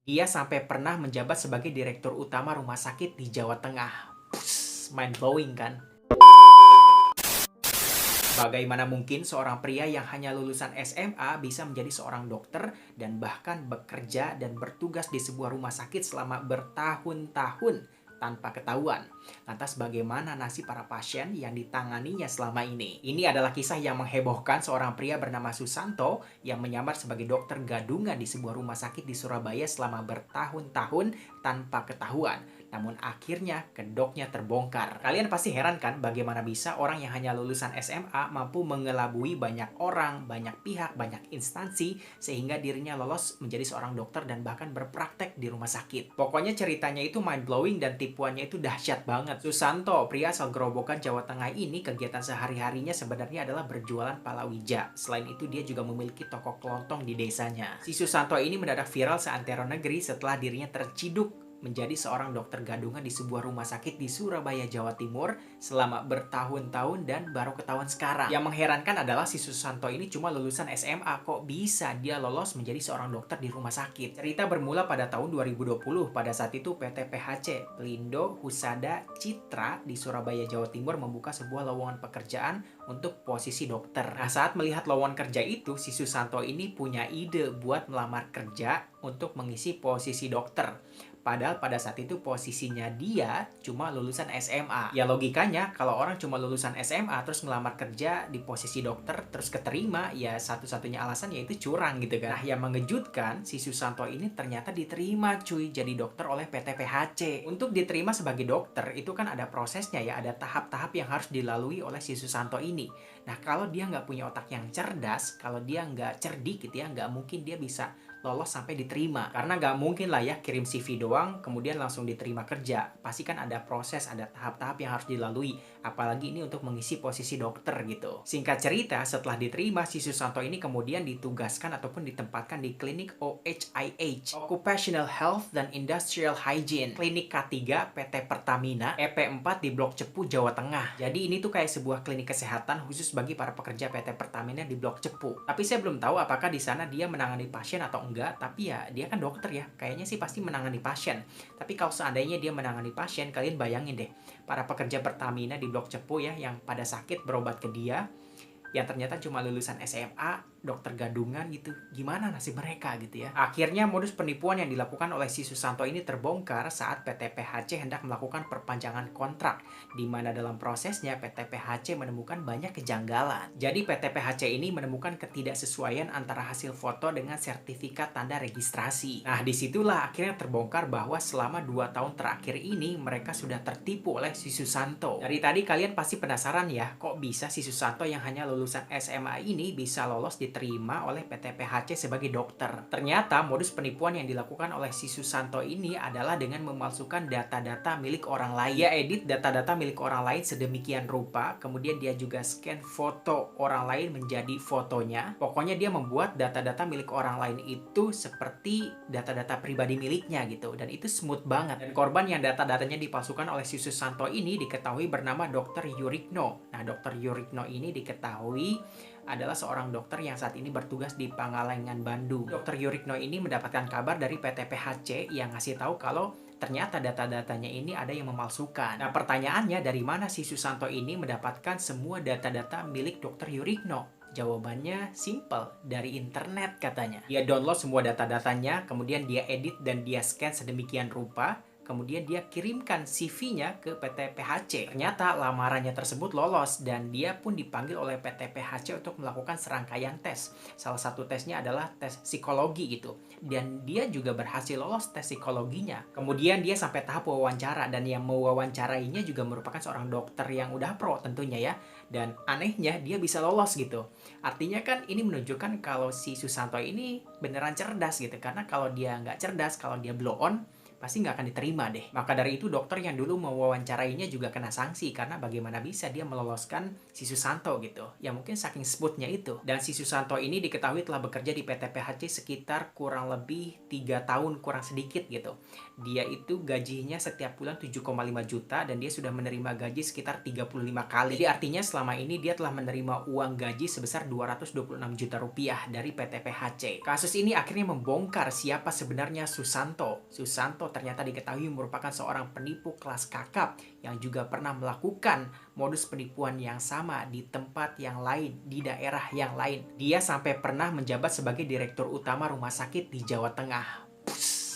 Dia sampai pernah menjabat sebagai direktur utama rumah sakit di Jawa Tengah. Mind blowing kan? Bagaimana mungkin seorang pria yang hanya lulusan SMA bisa menjadi seorang dokter dan bahkan bekerja dan bertugas di sebuah rumah sakit selama bertahun-tahun tanpa ketahuan? Lantas bagaimana nasib para pasien yang ditanganinya selama ini? Ini adalah kisah yang menghebohkan seorang pria bernama Susanto yang menyamar sebagai dokter gadungan di sebuah rumah sakit di Surabaya selama bertahun-tahun tanpa ketahuan. Namun akhirnya kedoknya terbongkar. Kalian pasti heran kan bagaimana bisa orang yang hanya lulusan SMA mampu mengelabui banyak orang, banyak pihak, banyak instansi sehingga dirinya lolos menjadi seorang dokter dan bahkan berpraktek di rumah sakit. Pokoknya ceritanya itu mind blowing dan tipuannya itu dahsyat banget. Susanto, pria asal Gerobokan Jawa Tengah ini kegiatan sehari-harinya sebenarnya adalah berjualan palawija. Selain itu dia juga memiliki toko kelontong di desanya. Si Susanto ini mendadak viral seantero negeri setelah dirinya terciduk menjadi seorang dokter gadungan di sebuah rumah sakit di Surabaya, Jawa Timur selama bertahun-tahun dan baru ketahuan sekarang. Yang mengherankan adalah si Susanto ini cuma lulusan SMA, kok bisa dia lolos menjadi seorang dokter di rumah sakit. Cerita bermula pada tahun 2020, pada saat itu PT PHC, Pelindo Husada Citra di Surabaya, Jawa Timur membuka sebuah lowongan pekerjaan untuk posisi dokter. Nah, saat melihat lowongan kerja itu, si Susanto ini punya ide buat melamar kerja untuk mengisi posisi dokter. Padahal pada saat itu posisinya dia cuma lulusan SMA. Ya logikanya kalau orang cuma lulusan SMA terus ngelamar kerja di posisi dokter terus keterima, ya satu-satunya alasan yaitu curang gitu kan. Nah, yang mengejutkan si Susanto ini ternyata diterima cuy jadi dokter oleh PT PHC. Untuk diterima sebagai dokter itu kan ada prosesnya ya, ada tahap-tahap yang harus dilalui oleh si Susanto ini. Nah, kalau dia nggak punya otak yang cerdas, kalau dia nggak cerdik gitu ya, nggak mungkin dia bisa lolos sampai diterima. Karena nggak mungkin lah ya kirim CV doang kemudian langsung diterima kerja. Pasti kan ada proses, ada tahap-tahap yang harus dilalui. Apalagi ini untuk mengisi posisi dokter gitu. Singkat cerita, setelah diterima, si Susanto ini kemudian ditugaskan ataupun ditempatkan di klinik OHIH, Occupational Health dan Industrial Hygiene, klinik K3 PT Pertamina, EP4 di Blok Cepu, Jawa Tengah. Jadi ini tuh kayak sebuah klinik kesehatan khusus bagi para pekerja PT Pertamina di Blok Cepu. Tapi saya belum tahu apakah di sana dia menangani pasien atau enggak, tapi ya dia kan dokter ya, kayaknya sih pasti menangani pasien. Tapi kalau seandainya dia menangani pasien, kalian bayangin deh, para pekerja Pertamina di Blok Cepu ya, yang pada sakit berobat ke dia, yang ternyata cuma lulusan SMA, dokter gadungan gitu. Gimana nasib mereka gitu ya. Akhirnya modus penipuan yang dilakukan oleh si Susanto ini terbongkar saat PT PHC hendak melakukan perpanjangan kontrak, di mana dalam prosesnya PT PHC menemukan banyak kejanggalan. Jadi PT PHC ini menemukan ketidaksesuaian antara hasil foto dengan sertifikat tanda registrasi. Nah, disitulah akhirnya terbongkar bahwa selama 2 tahun terakhir ini mereka sudah tertipu oleh si Susanto. Dari tadi kalian pasti penasaran ya, kok bisa si Susanto yang hanya lulusan SMA ini bisa lolos diterima oleh PT PHC sebagai dokter. Ternyata modus penipuan yang dilakukan oleh si Susanto ini adalah dengan memalsukan data-data milik orang lain. Dia edit data-data milik orang lain sedemikian rupa, kemudian dia juga scan foto orang lain menjadi fotonya. Pokoknya dia membuat data-data milik orang lain itu seperti data-data pribadi miliknya gitu, dan itu smooth banget. Dan korban yang data-datanya dipalsukan oleh si Susanto ini diketahui bernama Dr. Yurikno. Nah, Dr. Yurikno ini diketahui adalah seorang dokter yang saat ini bertugas di Pangalengan, Bandung. Dr. Yurikno ini mendapatkan kabar dari PT PHC yang ngasih tahu kalau ternyata data-datanya ini ada yang memalsukan. Nah, pertanyaannya dari mana si Susanto ini mendapatkan semua data-data milik Dr. Yurikno? Jawabannya simple, dari internet katanya. Dia download semua data-datanya, kemudian dia edit dan dia scan sedemikian rupa, kemudian dia kirimkan CV-nya ke PT PHC. Ternyata lamarannya tersebut lolos dan dia pun dipanggil oleh PT PHC untuk melakukan serangkaian tes. Salah satu tesnya adalah tes psikologi gitu. Dan dia juga berhasil lolos tes psikologinya. Kemudian dia sampai tahap wawancara, dan yang mewawancarainya juga merupakan seorang dokter yang udah pro tentunya ya. Dan anehnya dia bisa lolos gitu. Artinya kan ini menunjukkan kalau si Susanto ini beneran cerdas gitu. Karena kalau dia nggak cerdas, kalau dia blow on, pasti nggak akan diterima deh. Maka dari itu dokter yang dulu mewawancarainya juga kena sanksi karena bagaimana bisa dia meloloskan si Susanto gitu. Ya mungkin saking smoothnya itu. Dan si Susanto ini diketahui telah bekerja di PT PHC sekitar kurang lebih 3 tahun kurang sedikit gitu. Dia itu gajinya setiap bulan 7,5 juta dan dia sudah menerima gaji sekitar 35 kali. Jadi artinya selama ini dia telah menerima uang gaji sebesar 226 juta rupiah dari PT PHC. Kasus ini akhirnya membongkar siapa sebenarnya Susanto. Susanto ternyata diketahui merupakan seorang penipu kelas kakap yang juga pernah melakukan modus penipuan yang sama di tempat yang lain, di daerah yang lain. Dia sampai pernah menjabat sebagai direktur utama rumah sakit di Jawa Tengah.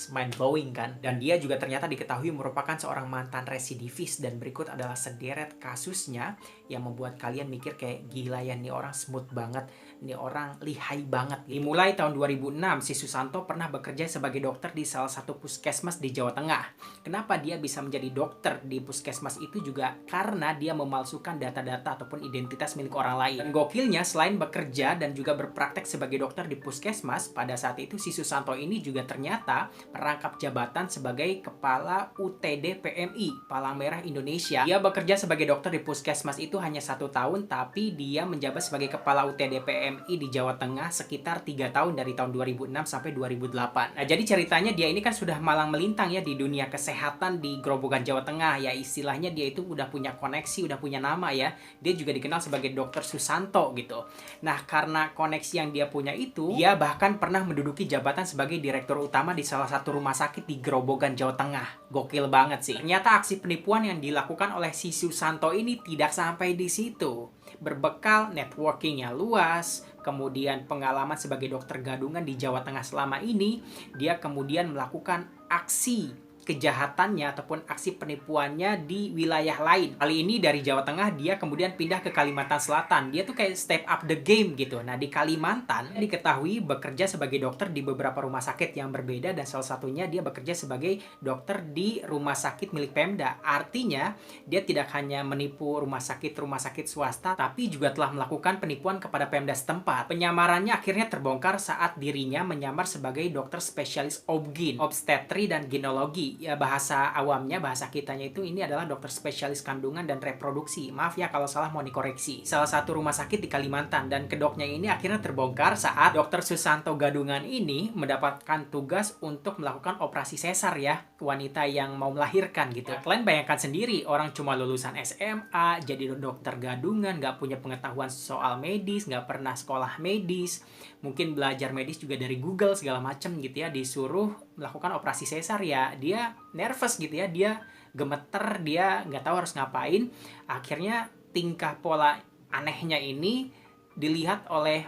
Mind blowing kan? Dan dia juga ternyata diketahui merupakan seorang mantan residivis dan berikut adalah sederet kasusnya yang membuat kalian mikir kayak gila ya, nih orang smooth banget, nih orang lihai banget gitu. Dimulai tahun 2006 si Susanto pernah bekerja sebagai dokter di salah satu puskesmas di Jawa Tengah. Kenapa dia bisa menjadi dokter di puskesmas itu juga karena dia memalsukan data-data ataupun identitas milik orang lain. Dan gokilnya selain bekerja dan juga berpraktek sebagai dokter di puskesmas, pada saat itu si Susanto ini juga ternyata merangkap jabatan sebagai Kepala UTD PMI, Palang Merah Indonesia. Dia bekerja sebagai dokter di puskesmas itu hanya 1 tahun, tapi dia menjabat sebagai Kepala UTD PMI di Jawa Tengah sekitar 3 tahun dari tahun 2006 sampai 2008. Nah, jadi ceritanya dia ini kan sudah malang melintang ya di dunia kesehatan di Grobogan, Jawa Tengah. Ya istilahnya dia itu udah punya koneksi, udah punya nama ya. Dia juga dikenal sebagai Dokter Susanto gitu. Nah, karena koneksi yang dia punya itu, dia bahkan pernah menduduki jabatan sebagai direktur utama di salah satu rumah sakit di Grobogan, Jawa Tengah. Gokil banget sih. Ternyata aksi penipuan yang dilakukan oleh si Susanto ini tidak sampai di situ. Berbekal networking yang luas, kemudian pengalaman sebagai dokter gadungan di Jawa Tengah selama ini, dia kemudian melakukan aksi kejahatannya ataupun aksi penipuannya di wilayah lain. Kali ini dari Jawa Tengah dia kemudian pindah ke Kalimantan Selatan. Dia tuh kayak step up the game gitu. Nah, di Kalimantan diketahui bekerja sebagai dokter di beberapa rumah sakit yang berbeda dan salah satunya dia bekerja sebagai dokter di rumah sakit milik Pemda. Artinya, dia tidak hanya menipu rumah sakit swasta, tapi juga telah melakukan penipuan kepada Pemda setempat. Penyamarannya akhirnya terbongkar saat dirinya menyamar sebagai dokter spesialis OBGYN, obstetri dan ginekologi. Ya bahasa awamnya, bahasa kitanya itu ini adalah dokter spesialis kandungan dan reproduksi. Maaf ya kalau salah, mau dikoreksi. Salah satu rumah sakit di Kalimantan, dan kedoknya ini akhirnya terbongkar saat dokter Susanto Gadungan ini mendapatkan tugas untuk melakukan operasi sesar ya, wanita yang mau melahirkan gitu. Kalian bayangkan sendiri, orang cuma lulusan SMA, jadi dokter gadungan, nggak punya pengetahuan soal medis, nggak pernah sekolah medis, mungkin belajar medis juga dari Google segala macam gitu ya, disuruh melakukan operasi sesar ya, dia nervous gitu ya, dia gemeter, dia nggak tahu harus ngapain. Akhirnya tingkah pola anehnya ini dilihat oleh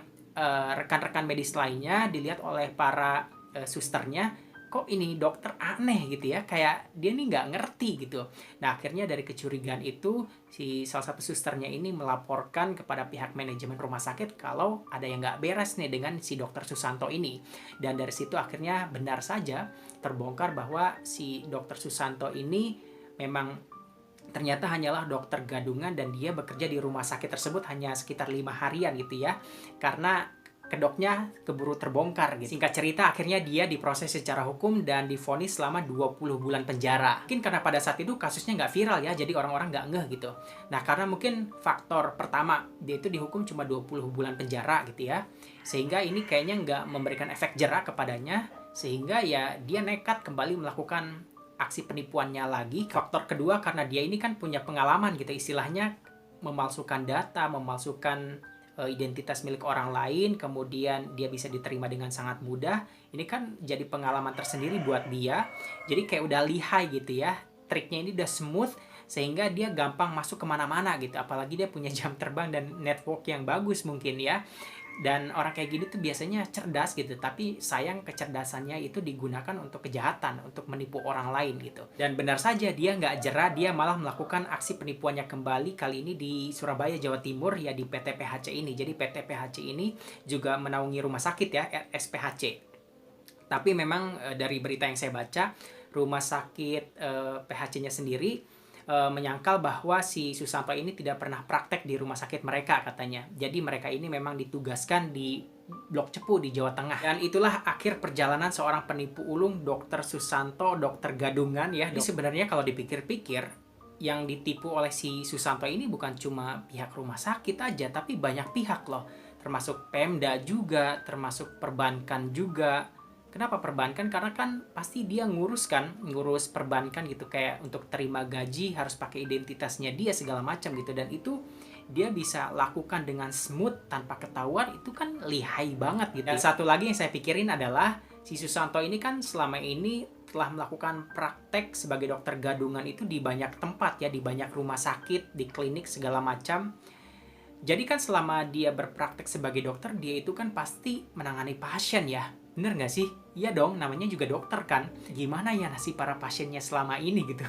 rekan-rekan medis lainnya, dilihat oleh para susternya, kok ini dokter aneh gitu ya, kayak dia nih nggak ngerti gitu. Nah, akhirnya dari kecurigaan itu, si salah satu susternya ini melaporkan kepada pihak manajemen rumah sakit kalau ada yang nggak beres nih dengan si dokter Susanto ini. Dan dari situ akhirnya benar saja terbongkar bahwa si dokter Susanto ini memang ternyata hanyalah dokter gadungan dan dia bekerja di rumah sakit tersebut hanya sekitar 5 harian gitu ya, karena kedoknya keburu terbongkar gitu. Singkat cerita, akhirnya dia diproses secara hukum dan divonis selama 20 bulan penjara. Mungkin karena pada saat itu kasusnya nggak viral ya, jadi orang-orang nggak ngeh gitu. Nah, karena mungkin faktor pertama, dia itu dihukum cuma 20 bulan penjara gitu ya, sehingga ini kayaknya nggak memberikan efek jera kepadanya, sehingga ya dia nekat kembali melakukan aksi penipuannya lagi. Faktor kedua, karena dia ini kan punya pengalaman gitu, istilahnya memalsukan data, memalsukan identitas milik orang lain, kemudian dia bisa diterima dengan sangat mudah. Ini kan jadi pengalaman tersendiri buat dia. Jadi kayak udah lihai gitu ya. Triknya ini udah smooth, sehingga dia gampang masuk kemana-mana gitu. Apalagi dia punya jam terbang dan network yang bagus mungkin ya. Dan orang kayak gini tuh biasanya cerdas gitu, tapi sayang kecerdasannya itu digunakan untuk kejahatan, untuk menipu orang lain gitu. Dan benar saja dia nggak jera, dia malah melakukan aksi penipuannya kembali, kali ini di Surabaya, Jawa Timur ya, di PT PHC ini. Jadi PT PHC ini juga menaungi rumah sakit ya, RSPHC. Tapi memang dari berita yang saya baca, rumah sakit PHC-nya sendiri menyangkal bahwa si Susanto ini tidak pernah praktek di rumah sakit mereka katanya. Jadi mereka ini memang ditugaskan di Blok Cepu di Jawa Tengah. Dan itulah akhir perjalanan seorang penipu ulung, Dr. Susanto, dokter gadungan ya. Jadi sebenarnya kalau dipikir-pikir, yang ditipu oleh si Susanto ini bukan cuma pihak rumah sakit aja, tapi banyak pihak loh. Termasuk Pemda juga, termasuk perbankan juga. Kenapa perbankan? Karena kan pasti dia ngurus perbankan gitu, kayak untuk terima gaji harus pakai identitasnya dia segala macam gitu, dan itu dia bisa lakukan dengan smooth tanpa ketahuan, itu kan lihai banget gitu. Dan satu lagi yang saya pikirin adalah si Susanto ini kan selama ini telah melakukan praktek sebagai dokter gadungan itu di banyak tempat ya, di banyak rumah sakit, di klinik segala macam. Jadi kan selama dia berpraktek sebagai dokter, dia itu kan pasti menangani pasien ya. Bener nggak sih? Iya dong, namanya juga dokter kan. Gimana ya nasib para pasiennya selama ini gitu.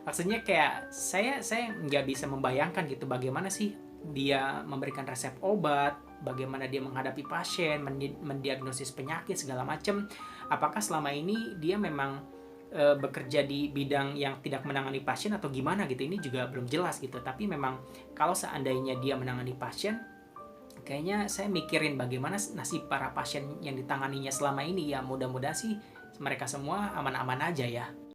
Maksudnya kayak saya nggak bisa membayangkan gitu bagaimana sih dia memberikan resep obat, bagaimana dia menghadapi pasien, mendiagnosis penyakit segala macam. Apakah selama ini dia memang bekerja di bidang yang tidak menangani pasien atau gimana gitu, ini juga belum jelas gitu. Tapi memang kalau seandainya dia menangani pasien, kayaknya saya mikirin bagaimana nasib para pasien yang ditanganinya selama ini ya. Mudah-mudahan sih mereka semua aman-aman aja ya.